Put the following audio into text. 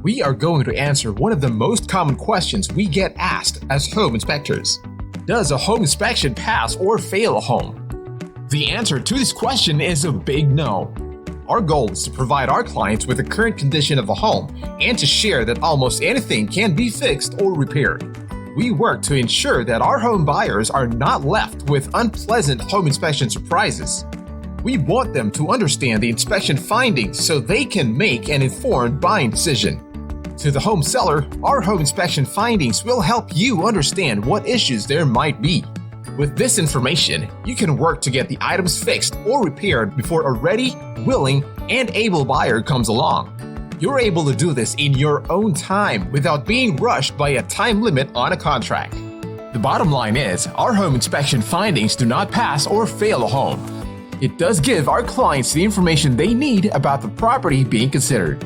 we are going to answer one of the most common questions we get asked as home inspectors. Does a home inspection pass or fail a home? The answer to this question is a big no. Our goal is to provide our clients with the current condition of a home and to share that almost anything can be fixed or repaired. We work to ensure that our home buyers are not left with unpleasant home inspection surprises. We want them to understand the inspection findings so they can make an informed buying decision. To the home seller, our home inspection findings will help you understand what issues there might be. With this information, you can work to get the items fixed or repaired before a ready, willing, and able buyer comes along. You're able to do this in your own time without being rushed by a time limit on a contract. The bottom line is, our home inspection findings do not pass or fail a home. It does give our clients the information they need about the property being considered.